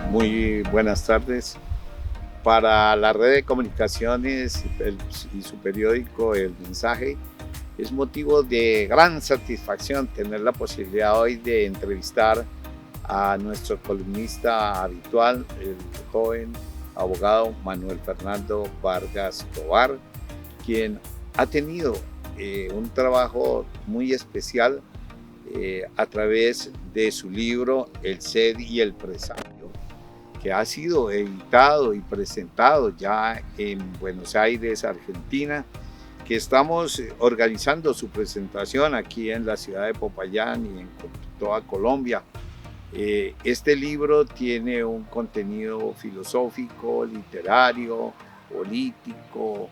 Muy buenas tardes. Para la red de comunicaciones y su periódico El Mensaje, es motivo de gran satisfacción tener la posibilidad hoy de entrevistar a nuestro columnista habitual, el joven abogado Manuel Fernando Vargas Tovar, quien ha tenido un trabajo muy especial a través de su libro El Sed y el Presagio, que ha sido editado y presentado ya en Buenos Aires, Argentina, que estamos organizando su presentación aquí en la ciudad de Popayán y en toda Colombia. Este libro tiene un contenido filosófico, literario, político,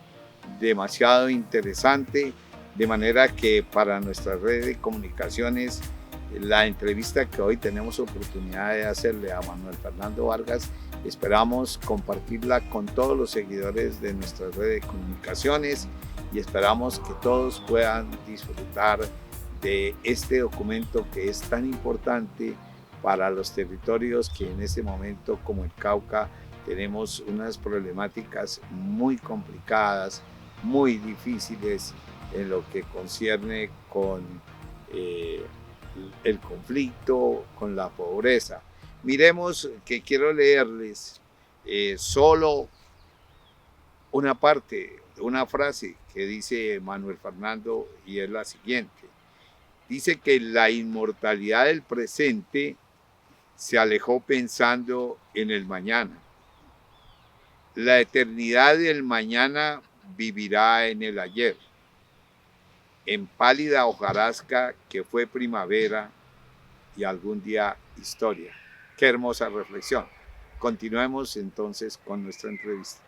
demasiado interesante, de manera que para nuestra red de comunicaciones, la entrevista que hoy tenemos oportunidad de hacerle a Manuel Fernando Vargas, esperamos compartirla con todos los seguidores de nuestra red de comunicaciones y esperamos que todos puedan disfrutar de este documento que es tan importante para los territorios que en este momento, como el Cauca, tenemos unas problemáticas muy complicadas, muy difíciles en lo que concierne con el conflicto, con la pobreza. Miremos que quiero leerles solo una parte, una frase que dice Manuel Fernando, y es la siguiente. Dice que la inmortalidad del presente se alejó pensando en el mañana. La eternidad del mañana vivirá en el ayer. En pálida hojarasca que fue primavera y algún día historia. Qué hermosa reflexión. Continuemos entonces con nuestra entrevista.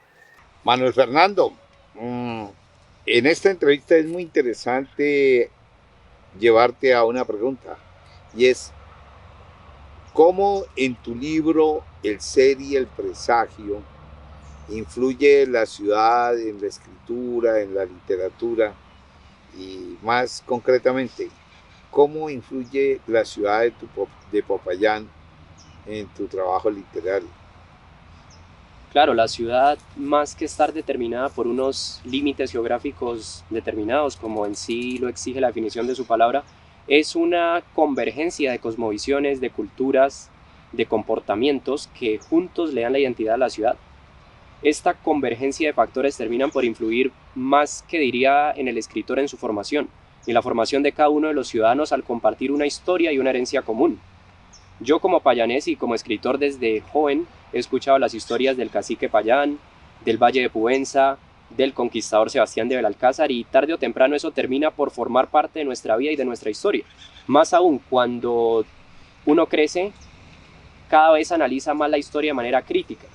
Manuel Fernando, en esta entrevista es muy interesante llevarte a una pregunta, y es, ¿cómo en tu libro El Ser y el Presagio influye la ciudad en la escritura, en la literatura, y más concretamente, cómo influye la ciudad de Popayán en tu trabajo literario? Claro, la ciudad, más que estar determinada por unos límites geográficos determinados, como en sí lo exige la definición de su palabra, es una convergencia de cosmovisiones, de culturas, de comportamientos que juntos le dan la identidad a la ciudad. Esta convergencia de factores terminan por influir más que diría en el escritor en su formación, y en la formación de cada uno de los ciudadanos al compartir una historia y una herencia común. Yo como payanés y como escritor desde joven he escuchado las historias del cacique Payán, del Valle de Pubenza, del conquistador Sebastián de Belalcázar, y tarde o temprano eso termina por formar parte de nuestra vida y de nuestra historia. Más aún cuando uno crece, cada vez analiza más la historia de manera crítica.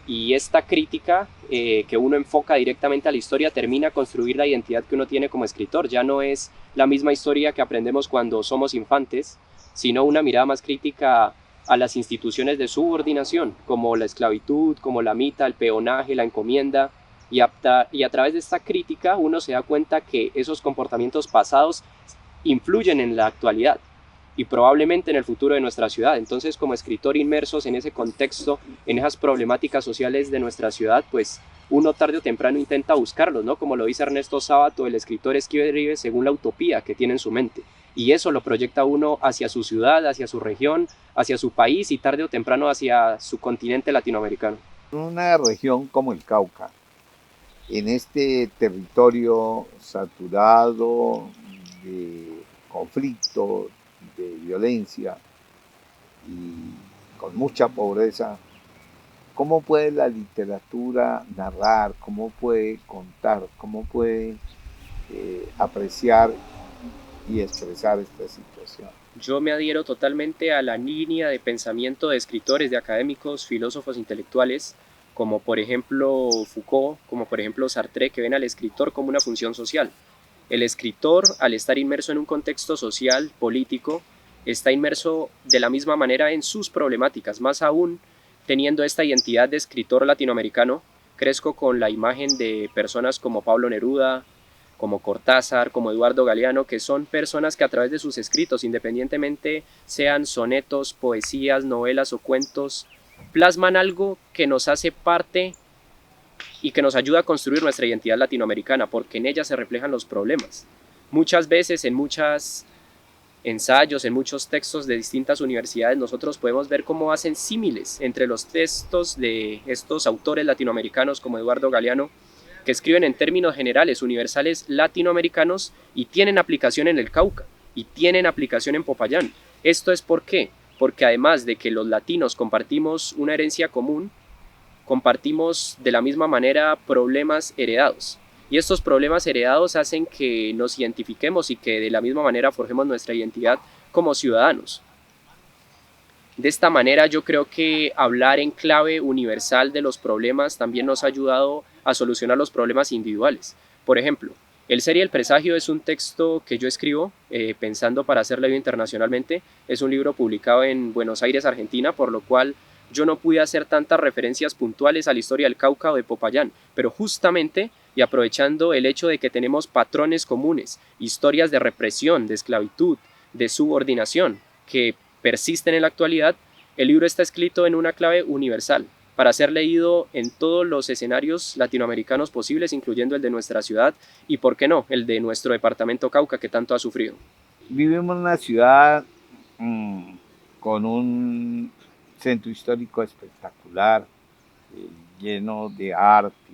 Y esta crítica que uno enfoca directamente a la historia termina a construir la identidad que uno tiene como escritor. Ya no es la misma historia que aprendemos cuando somos infantes, sino una mirada más crítica a las instituciones de subordinación, como la esclavitud, como la mita, el peonaje, la encomienda, y a través de esta crítica uno se da cuenta que esos comportamientos pasados influyen en la actualidad y probablemente en el futuro de nuestra ciudad. Entonces, como escritor inmersos en ese contexto, en esas problemáticas sociales de nuestra ciudad, pues uno tarde o temprano intenta buscarlos, ¿no? Como lo dice Ernesto Sábato, el escritor escribe según la utopía que tiene en su mente. Y eso lo proyecta uno hacia su ciudad, hacia su región, hacia su país y tarde o temprano hacia su continente latinoamericano. Una región como el Cauca, en este territorio saturado de conflicto, de violencia y con mucha pobreza, ¿cómo puede la literatura narrar, cómo puede contar, cómo puede apreciar y expresar esta situación? Yo me adhiero totalmente a la línea de pensamiento de escritores, de académicos, filósofos intelectuales, como por ejemplo Foucault, como por ejemplo Sartre, que ven al escritor como una función social. El escritor, al estar inmerso en un contexto social, político, está inmerso de la misma manera en sus problemáticas, más aún teniendo esta identidad de escritor latinoamericano. Crezco con la imagen de personas como Pablo Neruda, como Cortázar, como Eduardo Galeano, que son personas que a través de sus escritos, independientemente sean sonetos, poesías, novelas o cuentos, plasman algo que nos hace parte y que nos ayuda a construir nuestra identidad latinoamericana, porque en ella se reflejan los problemas. Muchas veces en muchos ensayos, en muchos textos de distintas universidades, nosotros podemos ver cómo hacen símiles entre los textos de estos autores latinoamericanos como Eduardo Galeano, que escriben en términos generales, universales latinoamericanos y tienen aplicación en el Cauca y tienen aplicación en Popayán. ¿Esto es por qué? Porque además de que los latinos compartimos una herencia común, compartimos de la misma manera problemas heredados. Y estos problemas heredados hacen que nos identifiquemos y que de la misma manera forjemos nuestra identidad como ciudadanos. De esta manera yo creo que hablar en clave universal de los problemas también nos ha ayudado a solucionar los problemas individuales. Por ejemplo, El ser y el presagio es un texto que yo escribo pensando para ser leído internacionalmente. Es un libro publicado en Buenos Aires, Argentina, por lo cual yo no pude hacer tantas referencias puntuales a la historia del Cauca o de Popayán, pero justamente y aprovechando el hecho de que tenemos patrones comunes, historias de represión, de esclavitud, de subordinación, que persisten en la actualidad, el libro está escrito en una clave universal, para ser leído en todos los escenarios latinoamericanos posibles, incluyendo el de nuestra ciudad y, por qué no, el de nuestro departamento Cauca, que tanto ha sufrido. Vivimos en una ciudad con un centro histórico espectacular, lleno de arte.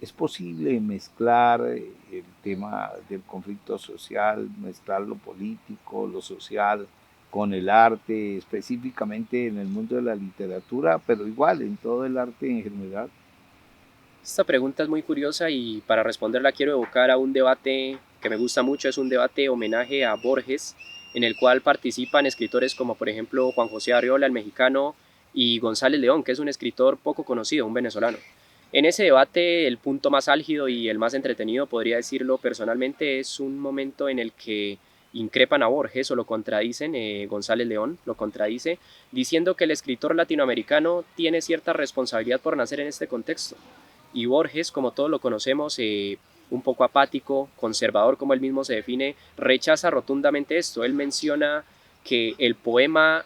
Es posible mezclar el tema del conflicto social, mezclar lo político, lo social, con el arte, específicamente en el mundo de la literatura, pero igual en todo el arte en general. Esta pregunta es muy curiosa y para responderla quiero evocar a un debate que me gusta mucho, es un debate homenaje a Borges, en el cual participan escritores como por ejemplo Juan José Arriola, el mexicano, y González León, que es un escritor poco conocido, un venezolano. En ese debate el punto más álgido y el más entretenido, podría decirlo personalmente, es un momento en el que increpan a Borges o lo contradicen, González León lo contradice, diciendo que el escritor latinoamericano tiene cierta responsabilidad por nacer en este contexto. Y Borges, como todos lo conocemos, un poco apático, conservador como él mismo se define, rechaza rotundamente esto. Él menciona que el poema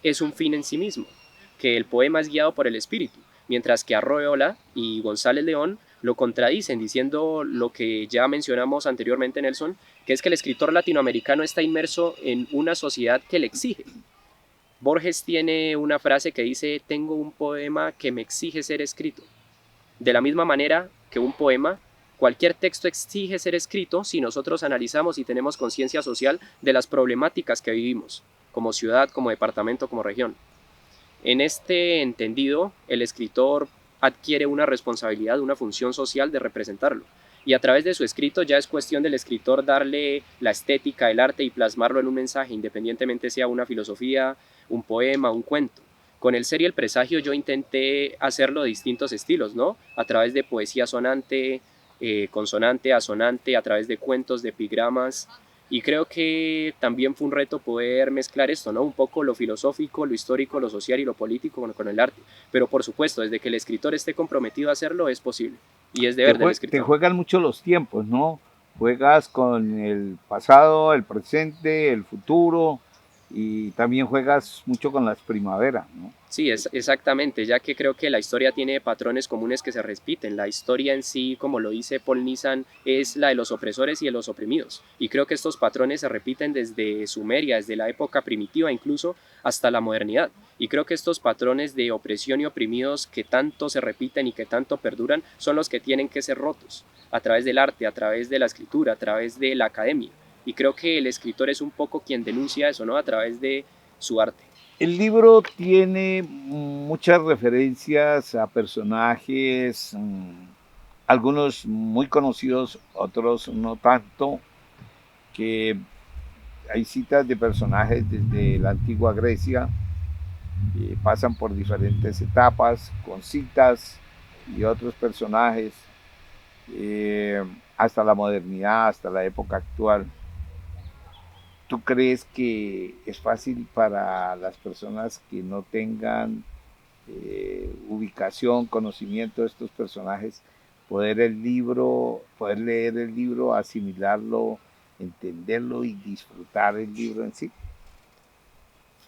es un fin en sí mismo, que el poema es guiado por el espíritu, mientras que Arroyola y González León lo contradicen diciendo lo que ya mencionamos anteriormente, Nelson, que es que el escritor latinoamericano está inmerso en una sociedad que le exige. Borges tiene una frase que dice: tengo un poema que me exige ser escrito. De la misma manera que un poema, cualquier texto exige ser escrito si nosotros analizamos y tenemos conciencia social de las problemáticas que vivimos, como ciudad, como departamento, como región. En este entendido, el escritor adquiere una responsabilidad, una función social de representarlo. Y a través de su escrito ya es cuestión del escritor darle la estética, el arte y plasmarlo en un mensaje, independientemente sea una filosofía, un poema, un cuento. Con El ser y el presagio yo intenté hacerlo de distintos estilos, ¿no? A través de poesía sonante, consonante, asonante, a través de cuentos, de epigramas, y creo que también fue un reto poder mezclar esto, ¿no? Un poco lo filosófico, lo histórico, lo social y lo político con el arte. Pero por supuesto, desde que el escritor esté comprometido a hacerlo, es posible. Y es deber del Te escritor. juegan mucho los tiempos, ¿no? Juegas con el pasado, el presente, el futuro, y también juegas mucho con las primaveras, ¿no? Sí, exactamente, ya que creo que la historia tiene patrones comunes que se repiten. La historia en sí, como lo dice Paul Nizan, es la de los opresores y de los oprimidos. Y creo que estos patrones se repiten desde Sumeria, desde la época primitiva incluso, hasta la modernidad. Y creo que estos patrones de opresión y oprimidos que tanto se repiten y que tanto perduran son los que tienen que ser rotos a través del arte, a través de la escritura, a través de la academia. Y creo que el escritor es un poco quien denuncia eso, ¿no? A través de su arte. El libro tiene muchas referencias a personajes, algunos muy conocidos, otros no tanto, que hay citas de personajes desde la antigua Grecia, que pasan por diferentes etapas, con citas y otros personajes, hasta la modernidad, hasta la época actual. ¿Tú crees que es fácil para las personas que no tengan ubicación, conocimiento de estos personajes, poder leer el libro, asimilarlo, entenderlo y disfrutar el libro en sí?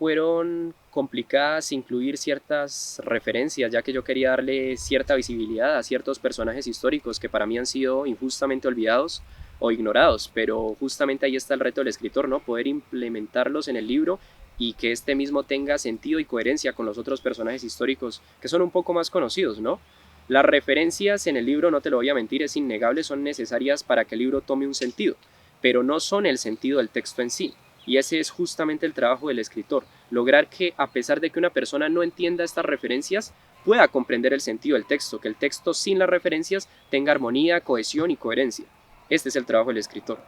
fueron complicadas incluir ciertas referencias, ya que yo quería darle cierta visibilidad a ciertos personajes históricos que para mí han sido injustamente olvidados o ignorados, pero justamente ahí está el reto del escritor, ¿no? Poder implementarlos en el libro y que este mismo tenga sentido y coherencia con los otros personajes históricos que son un poco más conocidos, ¿no? Las referencias en el libro, no te lo voy a mentir, es innegable, son necesarias para que el libro tome un sentido, pero no son el sentido del texto en sí. Y ese es justamente el trabajo del escritor, lograr que a pesar de que una persona no entienda estas referencias, pueda comprender el sentido del texto, que el texto sin las referencias tenga armonía, cohesión y coherencia. Este es el trabajo del escritor.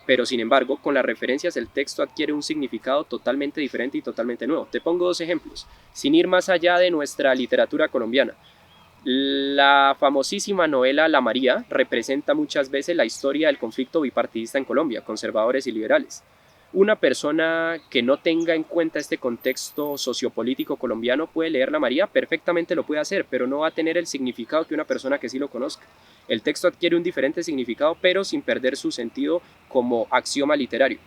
Pero sin embargo, con las referencias el texto adquiere un significado totalmente diferente y totalmente nuevo. Te pongo dos ejemplos, sin ir más allá de nuestra literatura colombiana. La famosísima novela La María representa muchas veces la historia del conflicto bipartidista en Colombia, conservadores y liberales. Una persona que no tenga en cuenta este contexto sociopolítico colombiano puede leer La María, perfectamente lo puede hacer, pero no va a tener el significado que una persona que sí lo conozca. El texto adquiere un diferente significado, pero sin perder su sentido como axioma literario.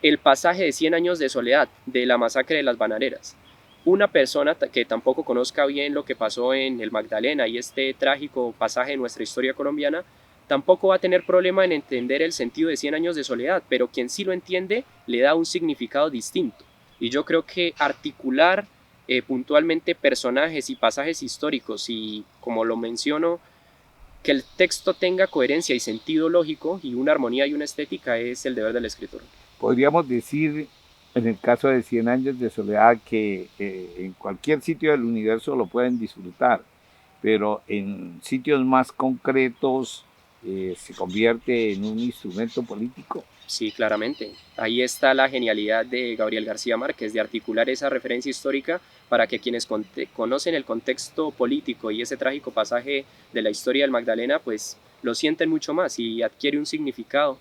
El pasaje de 100 años de soledad, de la masacre de las bananeras. Una persona que tampoco conozca bien lo que pasó en el Magdalena y este trágico pasaje de nuestra historia colombiana, tampoco va a tener problema en entender el sentido de 100 años de soledad, pero quien sí lo entiende le da un significado distinto. Y yo creo que articular puntualmente personajes y pasajes históricos y, como lo menciono, que el texto tenga coherencia y sentido lógico y una armonía y una estética es el deber del escritor. Podríamos decir, en el caso de 100 años de soledad, que en cualquier sitio del universo lo pueden disfrutar, pero en sitios más concretos se convierte en un instrumento político. Sí, claramente. Ahí está la genialidad de Gabriel García Márquez, de articular esa referencia histórica para que quienes conocen el contexto político y ese trágico pasaje de la historia del Magdalena, pues lo sienten mucho más y adquiere un significado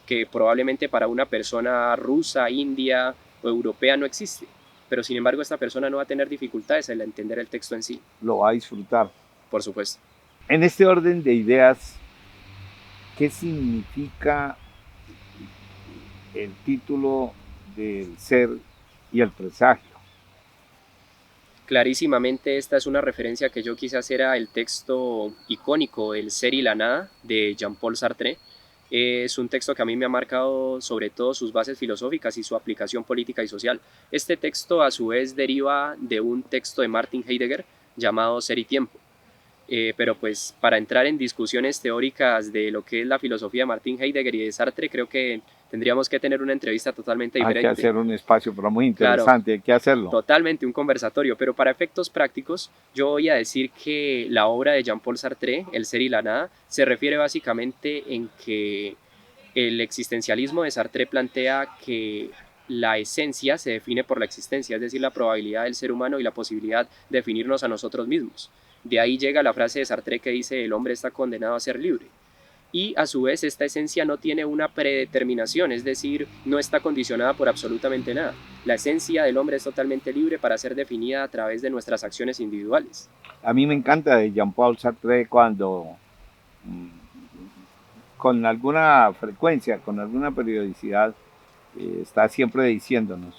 que probablemente para una persona rusa, india o europea no existe. Pero sin embargo esta persona no va a tener dificultades en entender el texto en sí. Lo va a disfrutar. Por supuesto. En este orden de ideas, ¿qué significa el título del ser y el presagio? Clarísimamente esta es una referencia que yo quise hacer al texto icónico El ser y la nada de Jean-Paul Sartre. Es un texto que a mí me ha marcado sobre todo sus bases filosóficas y su aplicación política y social. Este texto a su vez deriva de un texto de Martin Heidegger llamado Ser y Tiempo. Pero pues para entrar en discusiones teóricas de lo que es la filosofía de Martin Heidegger y de Sartre, creo que tendríamos que tener una entrevista totalmente diferente. Hay que hacer un espacio, pero muy interesante, claro, hay que hacerlo. Totalmente, un conversatorio, pero para efectos prácticos yo voy a decir que la obra de Jean-Paul Sartre, El ser y la nada, se refiere básicamente en que el existencialismo de Sartre plantea que la esencia se define por la existencia, es decir, la probabilidad del ser humano y la posibilidad de definirnos a nosotros mismos. De ahí llega la frase de Sartre que dice: el hombre está condenado a ser libre. Y a su vez esta esencia no tiene una predeterminación, es decir, no está condicionada por absolutamente nada. La esencia del hombre es totalmente libre para ser definida a través de nuestras acciones individuales. A mí me encanta de Jean-Paul Sartre cuando con alguna frecuencia, con alguna periodicidad, está siempre diciéndonos: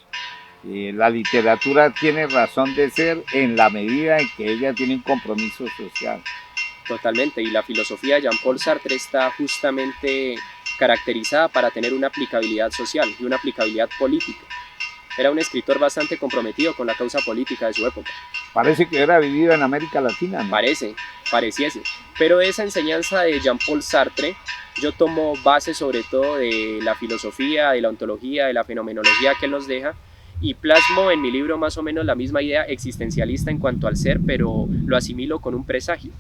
la literatura tiene razón de ser en la medida en que ella tiene un compromiso social. Totalmente, y la filosofía de Jean-Paul Sartre está justamente caracterizada para tener una aplicabilidad social y una aplicabilidad política. Era un escritor bastante comprometido con la causa política de su época. Parece que hubiera vivido en América Latina, ¿no? Pareciese. Pero de esa enseñanza de Jean-Paul Sartre, yo tomo base sobre todo de la filosofía, de la ontología, de la fenomenología que él nos deja, y plasmo en mi libro más o menos la misma idea existencialista en cuanto al ser, pero lo asimilo con un presagio.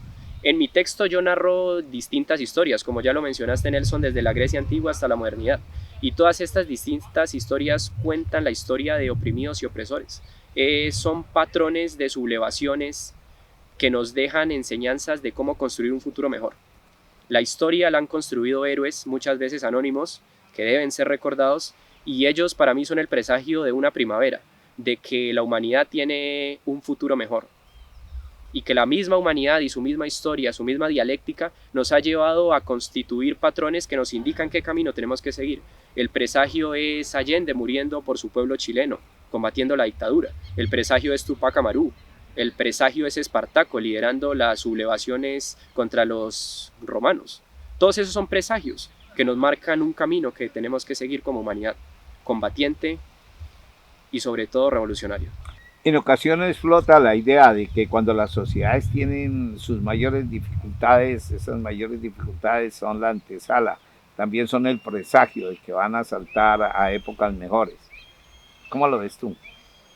En mi texto yo narro distintas historias, como ya lo mencionaste, Nelson, desde la Grecia antigua hasta la modernidad, y todas estas distintas historias cuentan la historia de oprimidos y opresores. Son patrones de sublevaciones que nos dejan enseñanzas de cómo construir un futuro mejor. La historia la han construido héroes, muchas veces anónimos, que deben ser recordados, y ellos para mí son el presagio de una primavera, de que la humanidad tiene un futuro mejor, y que la misma humanidad y su misma historia, su misma dialéctica nos ha llevado a constituir patrones que nos indican qué camino tenemos que seguir. El presagio es Allende muriendo por su pueblo chileno, combatiendo la dictadura. El presagio es Tupac Amaru. El presagio es Espartaco liderando las sublevaciones contra los romanos. Todos esos son presagios que nos marcan un camino que tenemos que seguir como humanidad, combatiente y sobre todo revolucionario. En ocasiones flota la idea de que cuando las sociedades tienen sus mayores dificultades, esas mayores dificultades son la antesala, también son el presagio de que van a saltar a épocas mejores. ¿Cómo lo ves tú?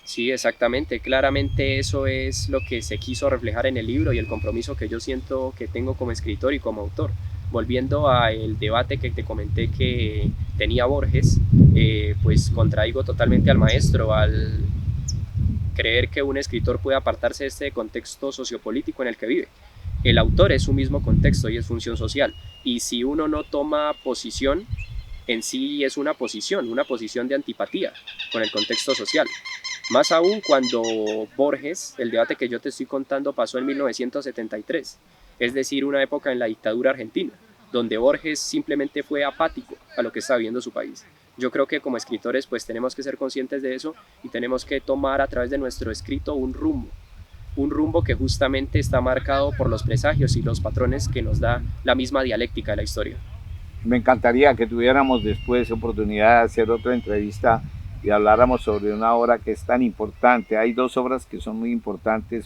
Sí, exactamente. Claramente eso es lo que se quiso reflejar en el libro y el compromiso que yo siento que tengo como escritor y como autor. Volviendo al debate que te comenté que tenía Borges, pues contradigo totalmente al maestro al creer que un escritor puede apartarse de este contexto sociopolítico en el que vive. El autor es su mismo contexto y es función social. Y si uno no toma posición, en sí es una posición de antipatía con el contexto social. Más aún cuando Borges, el debate que yo te estoy contando, pasó en 1973, es decir, una época en la dictadura argentina, donde Borges simplemente fue apático a lo que está viviendo su país. Yo creo que como escritores pues tenemos que ser conscientes de eso y tenemos que tomar a través de nuestro escrito un rumbo que justamente está marcado por los presagios y los patrones que nos da la misma dialéctica de la historia. Me encantaría que tuviéramos después oportunidad de hacer otra entrevista y habláramos sobre una obra que es tan importante. Hay dos obras que son muy importantes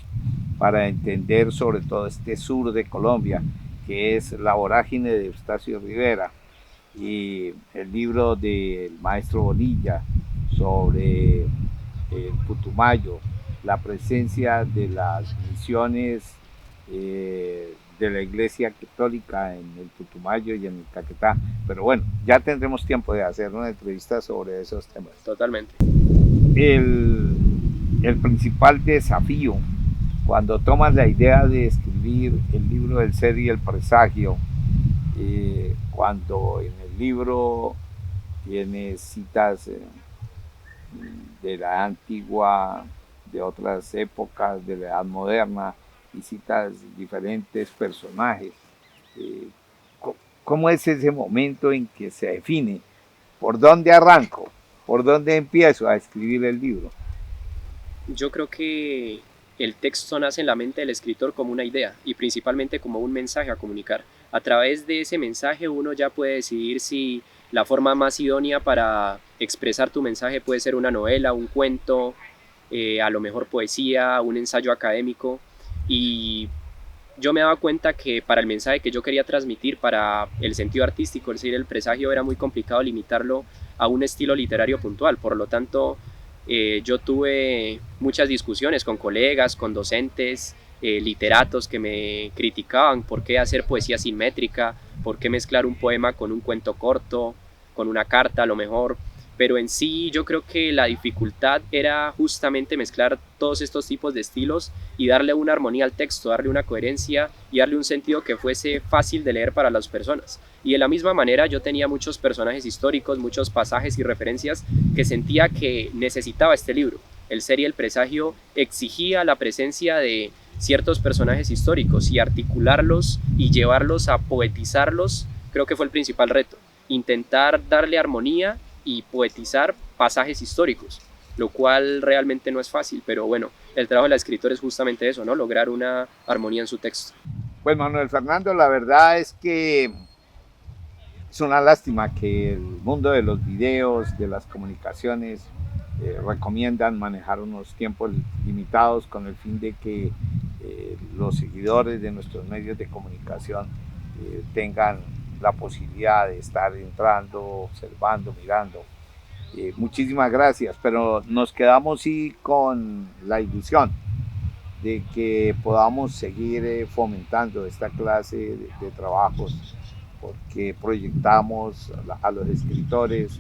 para entender sobre todo este sur de Colombia, que es La vorágine de Eustacio Rivera y el libro del maestro Bonilla sobre el Putumayo, la presencia de las misiones de la Iglesia Católica en el Putumayo y en el Caquetá. Pero bueno, ya tendremos tiempo de hacer una entrevista sobre esos temas. Totalmente. El principal desafío cuando tomas la idea de escribir el libro del ser y el presagio, cuando en el libro tienes citas de la antigua, de otras épocas, de la edad moderna, y citas diferentes personajes. ¿Cómo es ese momento en que se define por dónde arranco, por dónde empiezo a escribir el libro? Yo creo que el texto nace en la mente del escritor como una idea y principalmente como un mensaje a comunicar. A través de ese mensaje uno ya puede decidir si la forma más idónea para expresar tu mensaje puede ser una novela, un cuento, a lo mejor poesía, un ensayo académico. Y yo me daba cuenta que para el mensaje que yo quería transmitir, para el sentido artístico, es decir, el presagio, era muy complicado limitarlo a un estilo literario puntual. Por lo tanto, yo tuve muchas discusiones con colegas, con docentes, literatos que me criticaban por qué hacer poesía simétrica, por qué mezclar un poema con un cuento corto, con una carta a lo mejor. Pero en sí yo creo que la dificultad era justamente mezclar todos estos tipos de estilos y darle una armonía al texto, darle una coherencia y darle un sentido que fuese fácil de leer para las personas. Y de la misma manera yo tenía muchos personajes históricos, muchos pasajes y referencias que sentía que necesitaba este libro. El ser y el presagio exigía la presencia de ciertos personajes históricos y articularlos y llevarlos a poetizarlos, creo que fue el principal reto. Intentar darle armonía y poetizar pasajes históricos, lo cual realmente no es fácil, pero bueno, el trabajo del escritor es justamente eso, ¿no? Lograr una armonía en su texto. Pues Manuel Fernando, la verdad es que es una lástima que el mundo de los videos, de las comunicaciones, recomiendan manejar unos tiempos limitados con el fin de que los seguidores de nuestros medios de comunicación tengan la posibilidad de estar entrando, observando, mirando. Muchísimas gracias, pero nos quedamos sí con la ilusión de que podamos seguir fomentando esta clase de trabajos, porque proyectamos a los escritores,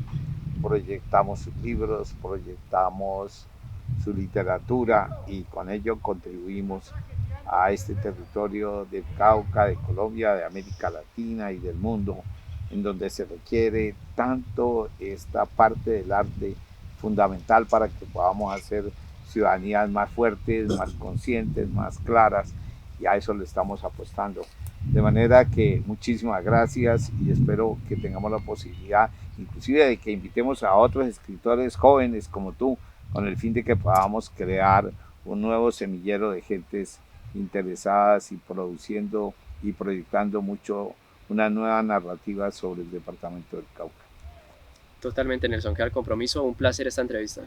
proyectamos sus libros, proyectamos su literatura y con ello contribuimos a este territorio del Cauca, de Colombia, de América Latina y del mundo, en donde se requiere tanto esta parte del arte fundamental para que podamos hacer ciudadanías más fuertes, más conscientes, más claras, y a eso le estamos apostando. De manera que muchísimas gracias y espero que tengamos la posibilidad inclusive de que invitemos a otros escritores jóvenes como tú con el fin de que podamos crear un nuevo semillero de gentes interesadas y produciendo y proyectando mucho una nueva narrativa sobre el departamento del Cauca. Totalmente, Nelson, queda el compromiso. Un placer esta entrevista.